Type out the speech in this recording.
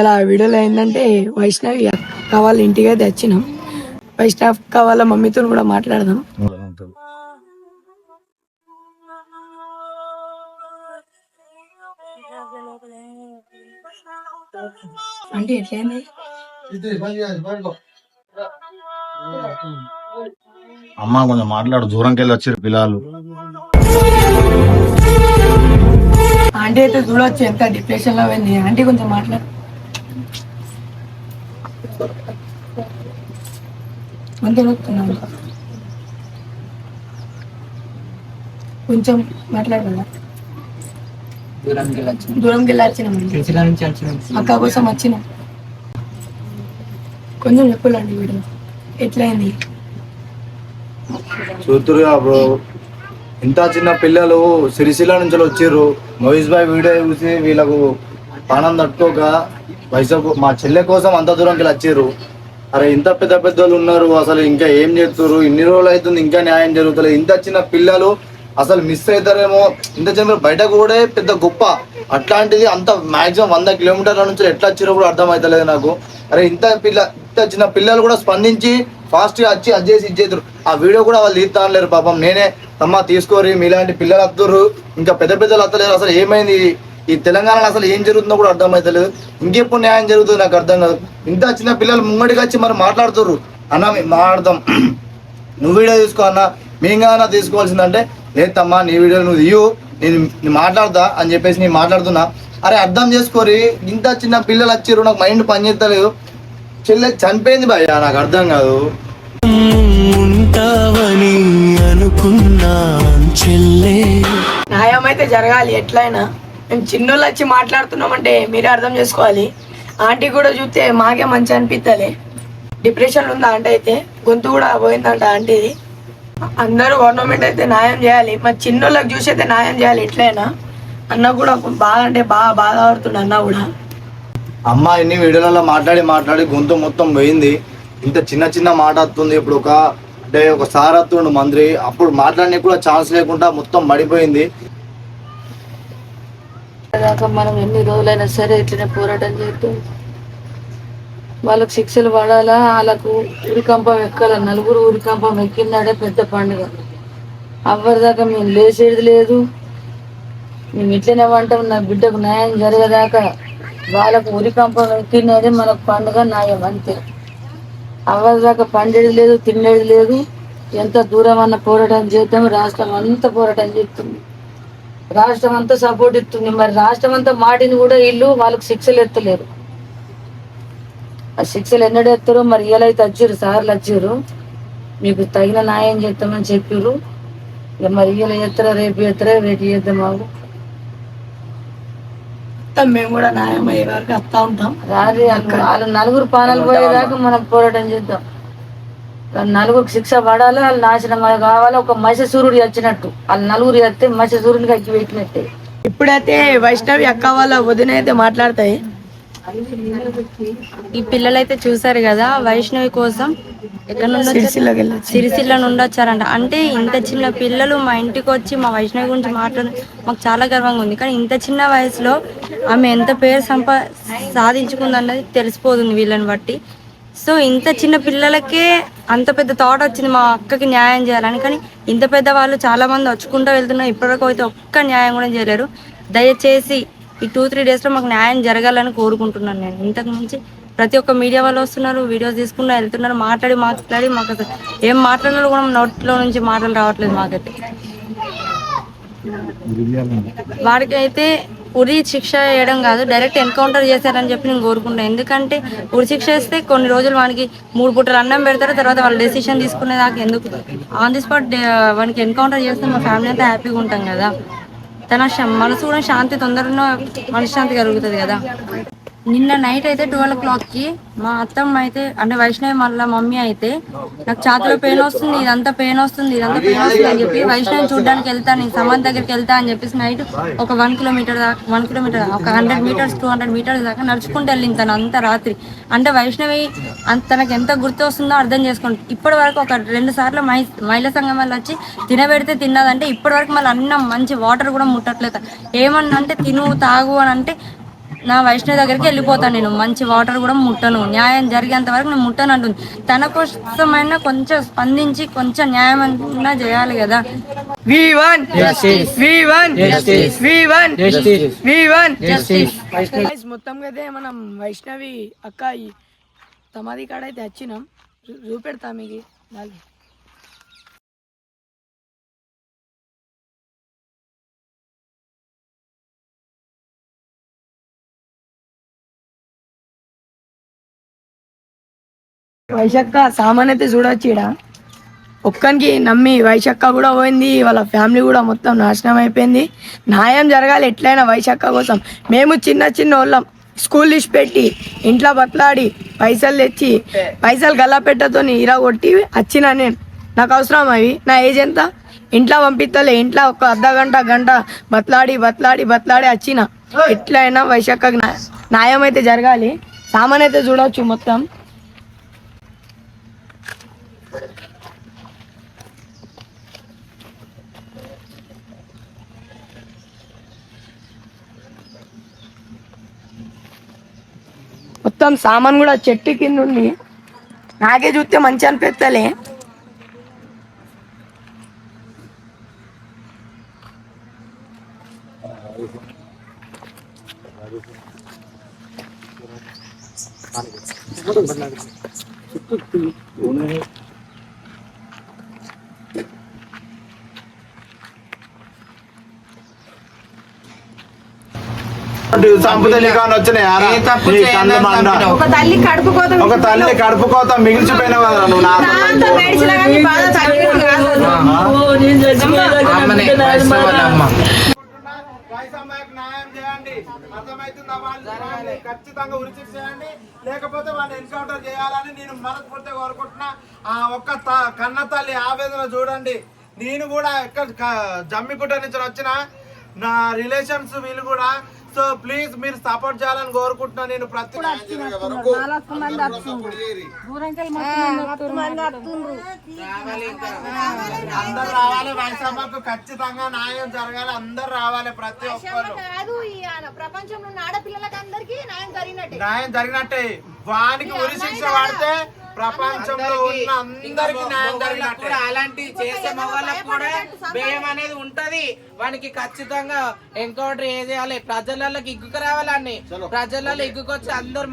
అలా వీడియోలో ఏంటంటే వైష్ణవి అక్క వాళ్ళ ఇంటికి అయితే వచ్చినాం. వైష్ణవ్ అక్క వాళ్ళ మమ్మీతో కూడా మాట్లాడదాం. అంటే ఎట్లయింది అమ్మ కొంచెం మాట్లాడు, దూరంకి వెళ్ళి వచ్చారు పిల్లలు. ఆంటీ అయితే చూడొచ్చు ఎంత డిప్రెషన్ లో పోయింది. ఆంటీ కొంచెం మాట్లాడు, కొంచెం మాట్లాడదా. దూరంకి వెళ్ళి వచ్చినాం, అక్క కోసం వచ్చినాం. కొంచెం చెప్పండి వీడియో ఎట్లయింది. చూతురుగా బ్రో, ఇంత చిన్న పిల్లలు సిరిసిల్ల నుంచి వచ్చిర్రు. మహేష్ భాయ్ వీడియో చూసి వీళ్ళకు పానం తట్టుకోక వైజాగ్ మా చెల్లె కోసం అంత దూరంకి వచ్చిర్రు. అరే ఇంత పెద్ద పెద్దోళ్ళు ఉన్నారు, అసలు ఇంకా ఏం చేస్తున్నారు? ఇన్ని రోజులు అవుతుంది ఇంకా న్యాయం జరుగుతలేదు. ఇంత చిన్న పిల్లలు అసలు మిస్ అవుతారేమో. ఇంత చిన్న బయటకు కూడా పెద్ద గొప్ప, అట్లాంటిది అంత మాక్సిమం 100 కిలోమీటర్ల నుంచి ఎట్లా వచ్చిరో కూడా అర్థం అవుతలేదు నాకు. అరే ఇంత చిన్న పిల్లలు కూడా స్పందించి ఫాస్ట్గా వచ్చి అది చేసి ఇచ్చేద్దరు. ఆ వీడియో కూడా వాళ్ళు తీస్తానలేరు పాపం. నేనే అమ్మ తీసుకోరి, మీలాంటి పిల్లలు వస్తుర్రు, ఇంకా పెద్ద పెద్దలు వస్తలేరు. అసలు ఏమైంది ఈ తెలంగాణలో, అసలు ఏం జరుగుతుందో కూడా అర్థం అవుతలేదు. ఇంకెప్పుడు న్యాయం జరుగుతుంది నాకు అర్థం కాదు. ఇంత చిన్న పిల్లలు ముంగడికి వచ్చి మరి మాట్లాడుతుర్రు. అన్న మాట్లాడదాం, నువ్వు వీడియో తీసుకో అన్న, మేము కాదన్నా తీసుకోవాల్సిందంటే లేదమ్మా నీ వీడియో నువ్వు ఇయ్యు, నేను మాట్లాడతా అని చెప్పేసి నేను మాట్లాడుతున్నా. అరే అర్థం చేసుకోరి, ఇంత చిన్న పిల్లలు వచ్చిర్రు, నాకు మైండ్ పనిచేస్తలేదు. చెల్లె చనిపోయింది భయ్యా, నాకు అర్థం కాదు. న్యాయం అయితే జరగాలి ఎట్లయినా. మేము చిన్నోళ్ళు వచ్చి మాట్లాడుతున్నామంటే మీరే అర్థం చేసుకోవాలి. ఆంటీ కూడా చూస్తే మాకే మంచి అనిపిస్తలే. డిప్రెషన్ ఉందా అంటే అయితే గొంతు కూడా పోయిందంట ఆంటీది. అందరూ గవర్నమెంట్ అయితే న్యాయం చేయాలి, మరి చిన్నోళ్ళకి చూసి అయితే న్యాయం చేయాలి ఎట్లయినా. అన్న కూడా బాగా అంటే బాగా బాధపడుతుంది అన్న కూడా. అమ్మ ఇన్ని వీడియోలలో మాట్లాడి గొంతు మొత్తం పోయింది. ఇంత చిన్న చిన్న మాట వస్తుంది. ఇప్పుడు ఒక సార్ వస్తుండు మంత్రి, అప్పుడు మాట్లాడిన కూడా ఛాన్స్ లేకుండా మొత్తం మడిపోయింది. మనం ఎన్ని రోజులైనా సరే ఇట్లనే పోరాటం చేస్తాం. వాళ్ళకు శిక్షలు పడాలా, వాళ్ళకు ఉరికంపం ఎక్కాల. నలుగురు ఉరికంపం ఎక్కిందాడే పెద్ద పండుగ. అవ్వరిదాకా మేము లేచేది లేదు. మేము ఇట్లనే అంటాం, నా బిడ్డకు న్యాయం జరగదాకా వాళ్ళకు ఉరికంపం ఎక్కినదే మనకు పండుగ న్యాయం అంతే. అవ్వరిదాకా పండేది లేదు, తినేది లేదు. ఎంత దూరం అన్న పోరాటం చేద్దాం. రాష్ట్రం అంతా పోరాటం చేస్తుంది, రాష్ట్రం అంతా సపోర్ట్ ఇస్తుంది. మరి రాష్ట్రం అంతా మాటిని కూడా వీళ్ళు వాళ్ళకు శిక్షలు ఎత్తలేరు. ఆ శిక్షలు ఎన్నడూ ఎత్తారో మరి. ఇలాయితే వచ్చిర్రు, సార్లు వచ్చిర్రు, మీకు తగిన న్యాయం చేస్తామని చెప్పారు. ఇక మరి ఇలా ఎత్తరా, రేపు ఎత్తరా, రేపు చేద్దాం. మాకు మేము కూడా న్యాయం అయ్యే వరకు వస్తా ఉంటాం. రారి వాళ్ళు నలుగురు పానాలు పోయేదాకా మనం పోరాటం చేద్దాం. నలుగురికి శిక్ష పడాలి, వాళ్ళు నాశనం కావాలి. ఒక మత్స్యసూర్యుడు వచ్చినట్టు వాళ్ళు నలుగురు వస్తే మత్స్యసూర్యునికి అక్కి పెట్టినట్టే. ఇప్పుడైతే వైష్ణవి అక్క వాళ్ళ వదిన అయితే మాట్లాడతాయి. ఈ పిల్లలైతే చూసారు కదా, వైష్ణవి కోసం ఎక్కడ నుండి సిరిసిల్ల నుండి వచ్చారంట. అంటే ఇంత చిన్న పిల్లలు మా ఇంటికి వచ్చి మా వైష్ణవి గురించి మాట్లాడు మాకు చాలా గర్వంగా ఉంది. కానీ ఇంత చిన్న వయసులో ఆమె ఎంత పేరు సాధించుకుందన్నది తెలిసిపోతుంది వీళ్ళని బట్టి. సో ఇంత చిన్న పిల్లలకే అంత పెద్ద థాట్ వచ్చింది మా అక్కకి న్యాయం చేయాలని. కానీ ఇంత పెద్ద వాళ్ళు చాలా మంది వచ్చుకుంటూ వెళ్తున్నారు, ఇప్పటివరకు అయితే ఒక్క న్యాయం కూడా చేయలేరు. దయచేసి ఈ 2-3 డేస్లో మాకు న్యాయం జరగాలని కోరుకుంటున్నాను నేను. ఇంతకు మించి ప్రతి ఒక్క మీడియా వాళ్ళు వస్తున్నారు, వీడియోస్ తీసుకున్నా వెళ్తున్నారు, మాట్లాడి మాకు అసలు ఏం మాట్లాడాలో కూడా నోట్లో నుంచి మాటలు రావట్లేదు మాకైతే. వాడికి అయితే ఉరి శిక్ష వేయడం కాదు, డైరెక్ట్ ఎన్కౌంటర్ చేశారని చెప్పి నేను కోరుకుంటాను. ఎందుకంటే ఉరి శిక్ష వేస్తే కొన్ని రోజులు వానికి 3 పూటలు అన్నం పెడతారు, తర్వాత వాళ్ళు డెసిషన్ తీసుకునేదాకా ఎందుకు. ఆన్ ది స్పాట్ వానికి ఎన్కౌంటర్ చేస్తే మా ఫ్యామిలీ అంతా హ్యాపీగా ఉంటాం కదా. తన మనసు కూడా శాంతి, తొందరగా మనశ్శాంతి కలుగుతుంది కదా. నిన్న నైట్ అయితే 12 o'clockకి మా అత్తమ్మ అయితే అంటే వైష్ణవి మళ్ళీ మమ్మీ అయితే నాకు ఛాతీలో పెయిన్ వస్తుంది, ఇదంతా పెయిన్ వస్తుంది అని చెప్పి వైష్ణవి చూడడానికి వెళ్తాను, నేను సమంత్ దగ్గరికి వెళ్తా అని చెప్పేసి నైట్ ఒక 1 కిలోమీటర్ ఒక 100 meters 200 meters దాకా నడుచుకుంటూ వెళ్ళింది తను అంత రాత్రి. అంటే వైష్ణవి తనకు ఎంత గుర్తు వస్తుందో అర్థం చేసుకోండి. ఇప్పటి వరకు ఒక 2 సార్లు మహిళా సంఘం వల్ల వచ్చి తినబెడితే తిన్నదంటే ఇప్పటి వరకు మళ్ళీ అన్నం మంచి వాటర్ కూడా ముట్టట్లేదు. ఏమన్నా అంటే తిను తాగు అని అంటే నా వైష్ణవి దగ్గరికి వెళ్ళిపోతాను, నేను మంచి వాటర్ కూడా ముట్టను, న్యాయం జరిగేంత వరకు నేను ముట్టను అంటుంది. తన కోసమైనా కొంచెం స్పందించి కొంచెం న్యాయం అన్నా చేయాలి కదా. We want justice. We want justice. We want justice. We want justice. Guys, మొత్తంగా అయితే మనం వైష్ణవి అక్క ఈ సమాధి కాడ అయితే వచ్చినాం, చూపెడతా మీకు. వైశక్క సామాన్ అయితే చూడొచ్చు ఈడ. ఒక్కనికి నమ్మి వైశక్క కూడా పోయింది, వాళ్ళ ఫ్యామిలీ కూడా మొత్తం నాశనం అయిపోయింది. న్యాయం జరగాలి ఎట్లయినా వైశక్క కోసం. మేము చిన్న చిన్న వాళ్ళం స్కూల్ లిస్ట్ పెట్టి ఇంట్లో బతలాడి పైసలు తెచ్చి పైసలు గల్లా పెట్టతోని ఇరా కొట్టి వచ్చిన నేను. నాకు అవసరం అవి, నా ఏజ్ ఎంత, ఇంట్లో పంపిస్తలే, ఇంట్లో ఒక గంట బతలాడి వచ్చిన. ఎట్లయినా వైశక్కకి న్యాయం అయితే జరగాలి. సామాన్ అయితే చూడవచ్చు మొత్తం. మొత్తం సామాన్ కూడా చెట్టు కింద ఉంది. నాకే చూస్తే మంచి అనిపిస్తలే. ఒక తల్లి కడుపు కోత మిగిల్చిపోయినావు కదా నువ్వు. న్యాయం చేయండి, అర్థమవుతుందా? వాళ్ళు ఖచ్చితంగా ఉరిశిక్ష చేయండి, లేకపోతే వాళ్ళు ఎన్కౌంటర్ చేయాలని నేను మనస్ఫూర్తిగా కోరుకుంటున్నా. ఆ ఒక్క కన్న తల్లి ఆవేదన చూడండి. నేను కూడా ఎక్కడ జమ్మిగుట్ట నుంచి వచ్చిన నా రిలేషన్స్ వీళ్ళు కూడా. సో ప్లీజ్ మీరు సపోర్ట్ చేయాలని కోరుకుంటున్నా. నేను ప్రతి అందరు రావాలి, వైసభకు ఖచ్చితంగా న్యాయం జరగాలి, అందరు రావాలి, ప్రతి ఒక్కరు. ప్రపంచంలో ఆడపిల్లలకి అందరికీ న్యాయం జరిగినట్టే. వానికి ఉరి శిక్ష పడితే ప్రపంచంలో ఉన్న అందరికి న్యాయం జరిగినట్టే. అలాంటి చేసే మగవాళ్ళకు కూడా భయం అనేది ఉంటది. వానికి ఖచ్చితంగా ఎన్కౌంటర్ చేయాలి. ప్రజలకి ఇగ్గుకు రావాలని, ప్రజలలో ఇగ్గుకొచ్చి అందరు